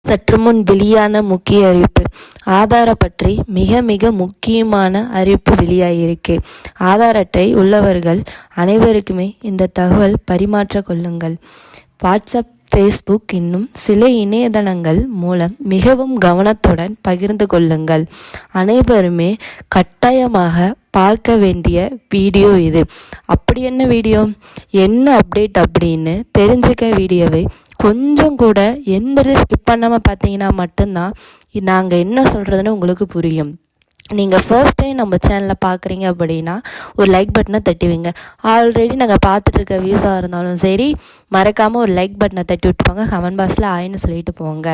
சற்று முன் வெளியான முக்கிய அறிவிப்பு. ஆதார பற்றி மிக மிக முக்கியமான அறிவிப்பு வெளியாகியிருக்கு. ஆதார் அட்டை உள்ளவர்கள் அனைவருக்குமே இந்த தகவல் பரிமாற்ற கொள்ளுங்கள். வாட்ஸ்அப், ஃபேஸ்புக் இன்னும் சில இணையதளங்கள் மூலம் மிகவும் கவனத்துடன் பகிர்ந்து கொள்ளுங்கள். அனைவருமே கட்டாயமாக பார்க்க வேண்டிய வீடியோ இது. அப்படி என்ன வீடியோ, என்ன அப்டேட் அப்படின்னு தெரிஞ்சுக்க வீடியோவை கொஞ்சம் கூட எந்த ஸ்கிப் பண்ணாமல் பார்த்தீங்கன்னா மட்டும்தான் நாங்கள் என்ன சொல்கிறதுன்னு உங்களுக்கு புரியும். நீங்கள் ஃபர்ஸ்ட் டைம் நம்ம சேனலில் பார்க்குறீங்க அப்படின்னா ஒரு லைக் பட்டனை தட்டிவிங்க. ஆல்ரெடி நாங்கள் பார்த்துட்ருக்க வியூஸாக இருந்தாலும் சரி, மறக்காமல் ஒரு லைக் பட்டனை தட்டி விட்டுப்போங்க. கமெண்ட் பாக்ஸில் ஆயின்னு சொல்லிட்டு போங்க.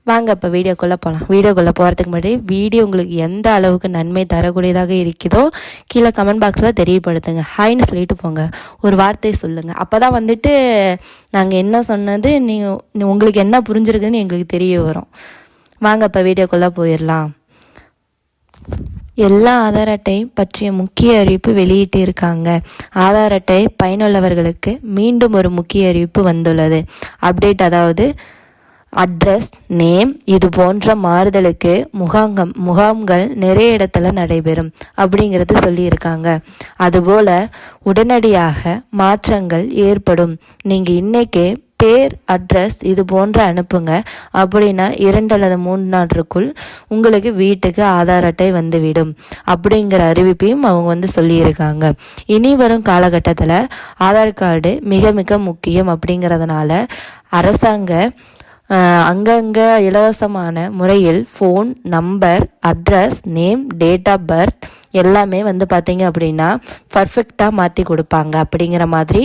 வாங்க இப்போ வீடியோக்குள்ளே போகலாம். வீடியோக்குள்ளே போகிறதுக்கு முன்னாடி வீடியோ உங்களுக்கு எந்த அளவுக்கு நன்மை தரக்கூடியதாக இருக்குதோ கீழே கமெண்ட் பாக்ஸில் தெரியப்படுத்துங்க. ஹாய்னு சொல்லிட்டு போங்க, ஒரு வார்த்தை சொல்லுங்கள். அப்போ தான் வந்துட்டு நாங்கள் என்ன சொன்னது உங்களுக்கு என்ன புரிஞ்சிருக்குதுன்னு எங்களுக்கு தெரிய வரும். வாங்க இப்போ வீடியோக்குள்ளே போயிடலாம். எல்லா ஆதார் அட்டை பற்றிய முக்கிய அறிவிப்பு வெளியிட்டு இருக்காங்க. ஆதார் அட்டை பயனுள்ளவர்களுக்கு மீண்டும் ஒரு முக்கிய அறிவிப்பு வந்துள்ளது. அப்டேட், அதாவது அட்ரஸ், நேம் இது போன்ற மாறுதலுக்கு முகாம்கள் நிறைய இடத்துல நடைபெறும் அப்படிங்கிறது சொல்லியிருக்காங்க. அதுபோல் உடனடியாக மாற்றங்கள் ஏற்படும். நீங்கள் இன்றைக்கே பேர், அட்ரஸ் இது போன்ற அனுப்புங்க. அப்படின்னா 2 அல்லது 3 நாட்களுக்குள் உங்களுக்கு வீட்டுக்கு ஆதார் அட்டை வந்துவிடும் அப்படிங்கிற அறிவிப்பையும் அவங்க சொல்லியிருக்காங்க. இனி வரும் காலகட்டத்தில் ஆதார் கார்டு மிக மிக முக்கியம். அப்படிங்கிறதுனால அரசாங்க அங்கங்கே இலவசமான முறையில் phone number, address, name, date of birth எல்லாமே பார்த்தீங்க அப்படின்னா பர்ஃபெக்டாக மாற்றி கொடுப்பாங்க அப்படிங்கிற மாதிரி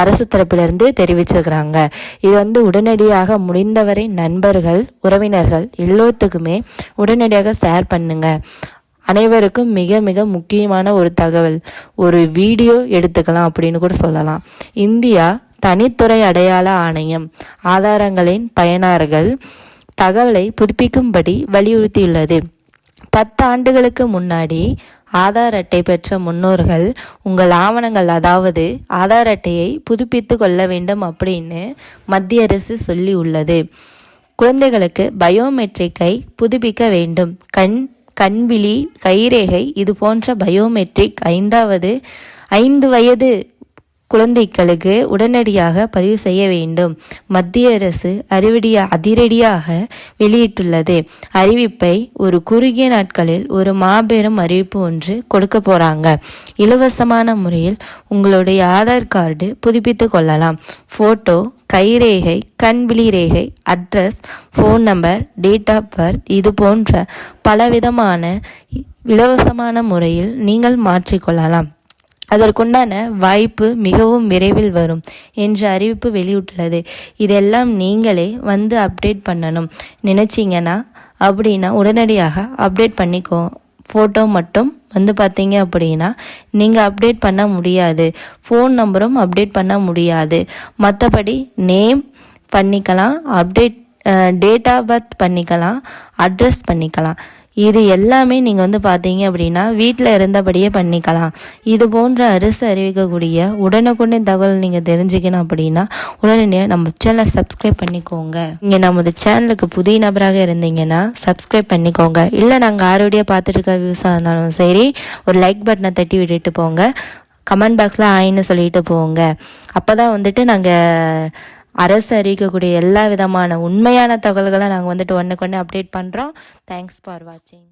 அரசு தரப்பிலிருந்து தெரிவிச்சிருக்கிறாங்க. இது உடனடியாக முடிந்தவரை நண்பர்கள், உறவினர்கள் எல்லோத்துக்குமே உடனடியாக ஷேர் பண்ணுங்க. அனைவருக்கும் மிக மிக முக்கியமான ஒரு தகவல், ஒரு வீடியோ எடுத்துக்கலாம் அப்படின்னு கூட சொல்லலாம். இந்தியா தனித்துறை அடையாள ஆணையம் ஆதாரங்களின் பயனர்கள் தகவலை புதுப்பிக்கும்படி வலியுறுத்தியுள்ளது. 10 ஆண்டுகளுக்கு முன்னாடி ஆதார் அட்டை பெற்ற முன்னோர்கள் உங்கள் ஆவணங்கள், அதாவது ஆதார் அட்டையை புதுப்பித்து கொள்ள வேண்டும் அப்படின்னு மத்திய அரசு சொல்லி உள்ளது. குழந்தைகளுக்கு பயோமெட்ரிக்கை புதுப்பிக்க வேண்டும். கண்விழி, கைரேகை இது போன்ற பயோமெட்ரிக் 5 வயது குழந்தைகளுக்கு உடனடியாக பதிவு செய்ய வேண்டும். மத்திய அரசு அதிரடியாக வெளியிட்டுள்ளது. அறிவிப்பை ஒரு குறுகிய நாட்களில் ஒரு மாபெரும் அறிவிப்பு ஒன்று கொடுக்க போறாங்க. இலவசமான முறையில் உங்களுடைய ஆதார் கார்டு புதுப்பித்து கொள்ளலாம். போட்டோ, கைரேகை, கண்விழி ரேகை, address, phone number, date of birth இது போன்ற பலவிதமான இலவசமான முறையில் நீங்கள் மாற்றிக்கொள்ளலாம். அதற்குண்டான வாய்ப்பு மிகவும் விரைவில் வரும் என்ற அறிவிப்பு வெளியிட்டுள்ளது. இதெல்லாம் நீங்களே அப்டேட் பண்ணணும் நினச்சிங்கன்னா அப்படின்னா உடனடியாக அப்டேட் பண்ணிக்கோ. ஃபோட்டோ மட்டும் பார்த்தீங்க அப்படின்னா நீங்கள் அப்டேட் பண்ண முடியாது. ஃபோன் நம்பரும் அப்டேட் பண்ண முடியாது. மற்றபடி நேம் பண்ணிக்கலாம், அப்டேட் டேட் ஆஃப் பர்த் பண்ணிக்கலாம், அட்ரஸ் பண்ணிக்கலாம். இது எல்லாமே நீங்கள் பார்த்தீங்க அப்படின்னா வீட்டில் இருந்தபடியே பண்ணிக்கலாம். இது போன்ற அரசு அறிவிக்கக்கூடிய உடனுக்குடன் தகவல் நீங்கள் தெரிஞ்சுக்கணும் அப்படின்னா உடனே நம்ம சேனலை சப்ஸ்கிரைப் பண்ணிக்கோங்க. நீங்கள் நமது சேனலுக்கு புதிய நபராக இருந்தீங்கன்னா சப்ஸ்கிரைப் பண்ணிக்கோங்க. இல்லை நாங்கள் ஆரோடியாக பார்த்துட்டு இருக்க வியூஸாக இருந்தாலும் சரி, ஒரு லைக் பட்டனை தட்டி விட்டுட்டு போங்க. கமெண்ட் பாக்ஸில் ஆயின்னு சொல்லிட்டு போங்க. அப்போ தான் நாங்கள் அரசு அறிவிக்கக்கூடிய எல்லா விதமான உண்மையான தகவல்களை நாங்கள் ஒன்றுக்கு ஒன்று அப்டேட் பண்ணுறோம். தேங்க்ஸ் ஃபார் வாட்சிங்.